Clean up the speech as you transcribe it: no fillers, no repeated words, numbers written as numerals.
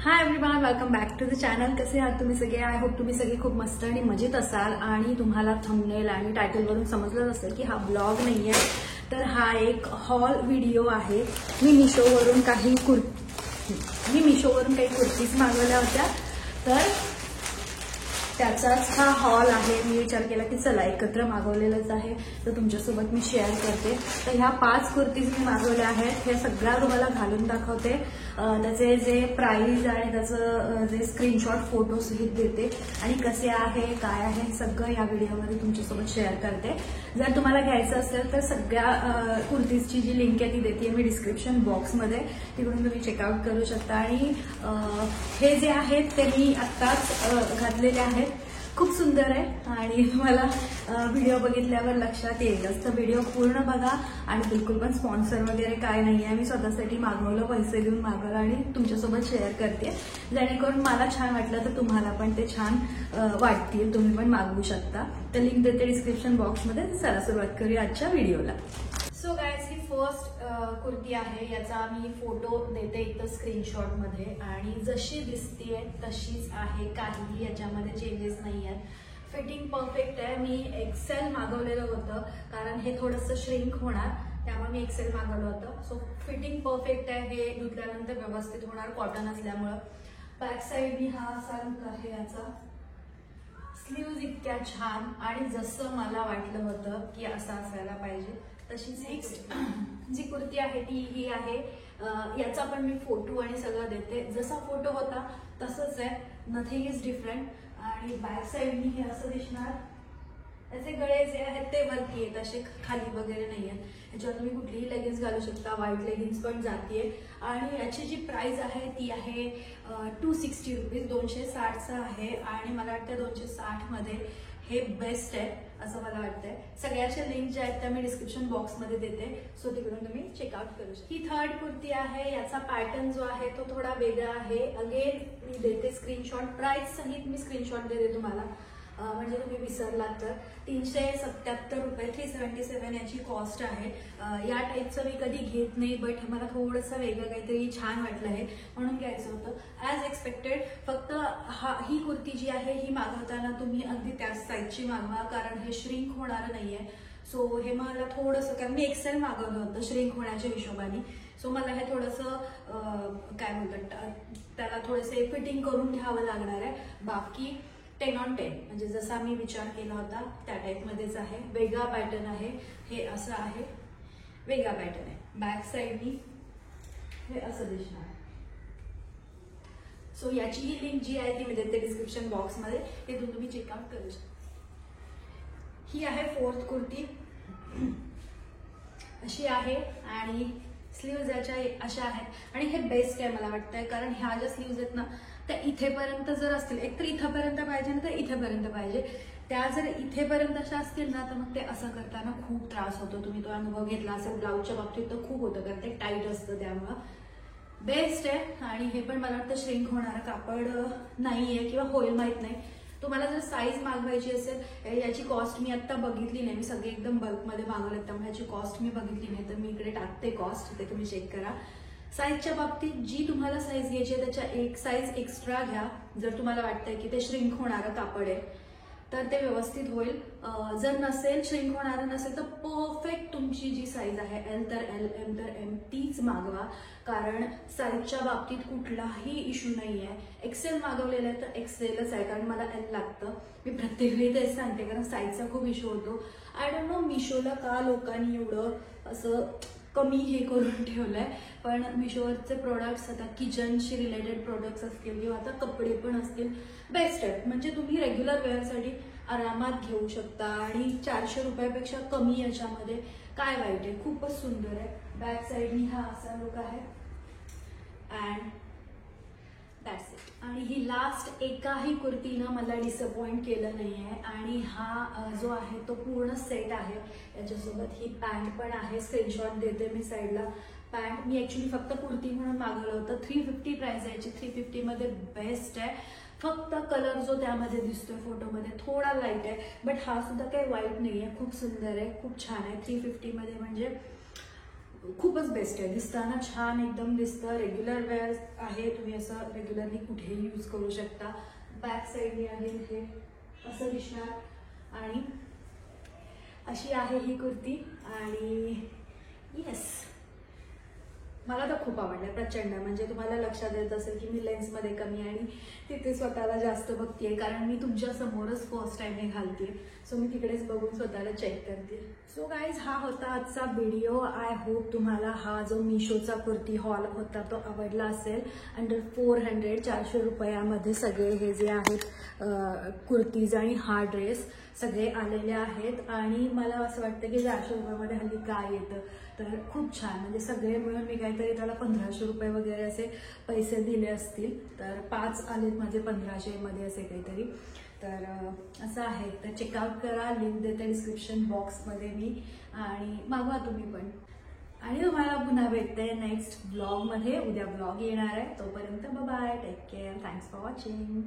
High everyone, welcome back to the channel. कसे आहात तुम्ही सगळे? आय होप तुम्ही सगळे खूप मस्त आणि मजेत असाल. आणि तुम्हाला थंबनेल आणि टायटलवरून समजलं असेल की हा ब्लॉग नाहीये, तर हा एक हॉल व्हिडिओ आहे. मी मिशोवरून काही कुर्तीज मागवल्या होत्या, तर त्याचाच हा हॉल आहे. मी विचार केला की चला एकत्र मागवलेलंच आहे तर तुमच्यासोबत मी शेअर करते. तर ह्या 5 कुर्तीज मी मागवल्या आहेत. हे सगळ्या तुम्हाला घालून दाखवते, त्याचे जे प्राइस आणि त्याचं जे स्क्रीनशॉट फोटो सहित देते आणि कसे आहे काय आहे सगळं या व्हिडिओमध्ये तुमच्यासोबत शेअर करते. जर तुम्हाला घ्यायचं असेल तर सगळ्या कुर्तीजची जी लिंक आहे ती देते मी डिस्क्रिप्शन बॉक्समध्ये, तिकडून तुम्ही चेकआउट करू शकता. आणि हे जे आहेत ते मी आत्ताच घातलेले आहेत. खूप सुंदर आहे आणि तुम्हाला व्हिडिओ बघितल्यावर लक्षात येईलच. तर व्हिडिओ पूर्ण बघा आणि बिलकुल पण स्पॉन्सर वगैरे काय नाही आहे. मी स्वतःसाठी मागवलं, पैसे देऊन मागवलं आणि तुमच्यासोबत शेअर करते, जेणेकरून मला छान वाटलं तर तुम्हाला पण ते छान वाटतील, तुम्ही पण मागवू शकता. तर लिंक देते डिस्क्रिप्शन बॉक्समध्ये. चला सुरुवात करूया आजच्या व्हिडिओला. सो गाइस, ही फर्स्ट कुर्ती आहे. याचा मी फोटो देते इथं स्क्रीनशॉट मध्ये आणि जशी दिसतीये तशीच आहे, काहीही याच्यामध्ये चेंजेस नाही आहेत. फिटिंग परफेक्ट आहे. मी एक्सेल मागवलेलं होतं कारण हे थोडंसं श्रिंक होणार, त्यामुळे मी एक्सेल मागवलं होतं. सो फिटिंग परफेक्ट आहे. हे धुतल्यानंतर व्यवस्थित होणार कॉटन असल्यामुळं. बॅक साईडनी हा असा लुक आहे याचा. स्लीव्ज इतक्या छान आणि जसं मला वाटलं होतं की असं असायला पाहिजे तशीच. नेक्स्ट जी कुर्ती आहे ती ही आहे. याचा पण मी फोटो आणि सगळं देते. जसा फोटो होता तसंच आहे, नथिंग इज डिफरंट. आणि बॅक साईडनी हे असं दिसणार. त्याचे गळे जे आहेत ते वरती आहेत, असे खाली वगैरे नाही आहेत. याच्यावर तुम्ही कुठलीही लेगिन्स घालू शकता. व्हाईट लेगिन्स पण जातीये. आणि याची जी प्राइस आहे ती आहे 260 रुपीज, 260चं आहे. आणि मला वाटतं 260 मध्ये हे बेस्ट आहे असं मला वाटतंय. सगळ्याच्या लिंक ज्या आहेत त्या मी डिस्क्रिप्शन बॉक्समध्ये देते, सो तिकडून तुम्ही चेकआउट करू शकता. ही थर्ड कुर्ती आहे. याचा पॅटर्न जो आहे तो थोडा वेगळा आहे. अगेन मी देते स्क्रीनशॉट, प्राइस सहित मी स्क्रीनशॉट देते तुम्हाला, म्हणजे तुम्ही विसरलात तर. 377 रुपये, 377 याची कॉस्ट आहे. या टाईपचं मी कधी घेत नाही, बट मला थोडंसं वेगळं काहीतरी छान वाटलं आहे म्हणून घ्यायचं होतं. As expected. फक्त ही कुर्ती जी आहे ही मागवताना तुम्ही अगदी त्याच साईजची मागवा, कारण हे श्रिंक होणार नाहीये. सो हे मला थोडंसं, कारण मी एक्सेल मागवलं होतं श्रिंक होण्याच्या हिशोबाने, सो मला हे थोडंसं काय बोलतात त्याला थोडेसे फिटिंग करून घ्यावं लागणार आहे. बाकी 10 on 10, म्हणजे जसा मी विचार केला होता त्या टाईपमध्येच आहे. वेगळा पॅटर्न आहे. हे असं आहे, वेगळा पॅटर्न आहे. बॅक साईडनी हे असं दिसणार. सो याची ही लिंक जी आहे ती मी देते डिस्क्रिप्शन बॉक्समध्ये, ते तुम्ही चेकआउट करू शकता. ही आहे फोर्थ कुर्ती. अशी आहे आणि स्लीव्ज याच्या अशा आहेत. आणि हे बेस्ट आहे मला वाटतंय, कारण ह्या ज्या स्लीव्ज आहेत ना त्या इथेपर्यंत जर असतील, एक तर इथेपर्यंत पाहिजे ना तर इथेपर्यंत पाहिजे. त्या जर इथेपर्यंत अशा असतील ना तर मग ते असं करताना खूप त्रास होतो. तुम्ही तो अनुभव घेतला असेल ब्लाऊजच्या बाबतीत तर खूप होतं, कारण ते टाईट असतं. त्यामुळं बेस्ट आहे. आणि हे पण मला वाटतं श्रिंक होणारं कापड नाहीये किंवा होईल माहित नाही. तुम्हाला जर साईज मागवायची असेल, याची कॉस्ट मी आता बघितली नाही, मी सगळे एकदम बल्कमध्ये मागवले त्यामुळे याची कॉस्ट मी बघितली नाही, तर मी इकडे टाकते कॉस्ट, ते तुम्ही चेक करा. साईजच्या बाबतीत जी तुम्हाला साईज घ्यायची आहे त्याच्या एक साईज एक्स्ट्रा घ्या. जर तुम्हाला वाटतंय की ते श्रिंक होणारं कापड आहे तर ते व्यवस्थित होईल. जर नसेल, श्रिंक होणारं नसेल तर परफेक्ट तुमची जी साईज आहे एल तर एल, एम तर एम तीच मागवा, कारण साईजच्या बाबतीत कुठलाही इश्यू नाही आहे. एक्सेल मागवलेलं आहे तर एक्सेलच आहे, कारण मला एल लागतं. मी प्रत्येक वेळी तेच सांगते, कारण साईजचा खूप इश्यू होतो. आय डोंट नो मिशोला का लोकांनी एवढं असं कमी हे करून ठेवलंय, पण मिशोवरचे प्रोडक्ट्स आता किचनशी रिलेटेड प्रोडक्ट्स असतील किंवा आता कपडे पण असतील, बेस्ट आहेत. म्हणजे तुम्ही रेग्युलर वेअरसाठी आरामात घेऊ शकता आणि 400 रुपयापेक्षा कमी याच्यामध्ये काय वाईट आहे. खूपच सुंदर आहे. बॅक साईडनी हा असा लुक आहे अँड दॅट्स इट. आणि ही लास्ट एकाही कुर्तीनं मला डिसअपॉइंट केलं नाही आहे. आणि हा जो आहे तो पूर्ण सेट आहे. याच्यासोबत ही पॅन्ट पण आहे, स्क्रीनशॉट देते मी साईडला. पॅन्ट मी ॲक्च्युली फक्त कुर्ती म्हणून मागवलं होतं. 350 प्राइस आहे याची. 350 मध्ये बेस्ट आहे. फक्त कलर जो त्यामध्ये दिसतोय फोटोमध्ये थोडा लाईट आहे, बट हा सुद्धा काही वाईट नाही आहे. खूप सुंदर आहे, खूप छान आहे. 350 मध्ये म्हणजे खूपच बेस्ट आहे, दिसताना छान एकदम दिसतं, रेग्युलर वेअर आहे, तुम्ही असं रेग्युलरली कुठेही यूज करू शकता. बॅक साईडने आहे हे असं दिसणार आणि अशी आहे ही कुर्ती. आणि येस, मला तर खूप आवडलं प्रचंड. म्हणजे तुम्हाला लक्षात येत असेल की मी लेन्समध्ये कमी आणि तिथे स्वतःला जास्त बघतेय, कारण मी तुमच्या समोरच फर्स्ट टाइम हे घालते. सो मी तिकडेच बघून स्वतःला चेक करते. सो गाईज, हा होता आजचा व्हिडिओ. आय होप तुम्हाला हा जो मिशोचा कुर्ती हॉल होता तो आवडला असेल. अंडर 400 रुपयामध्ये सगळे हे जे आहेत कुर्तीज आणि हा ड्रेस सगळे आलेले आहेत. आणि मला असं वाटतं की 400 रुपयामध्ये हल्ली काय येतं, तर खूप छान. म्हणजे सगळे मिळून मी काहीतरी त्याला 1500 रुपये वगैरे असे पैसे दिले असतील. तर 5 आलेत माझे 1500 मध्ये असे काहीतरी. तर असं आहे. तर चेकआउट करा, लिंक देते डिस्क्रिप्शन बॉक्समध्ये मी, आणि मागवा तुम्ही पण. आणि तुम्हाला पुन्हा भेटते नेक्स्ट ब्लॉगमध्ये. उद्या ब्लॉग येणार आहे. तोपर्यंत bye, take care, thanks for watching.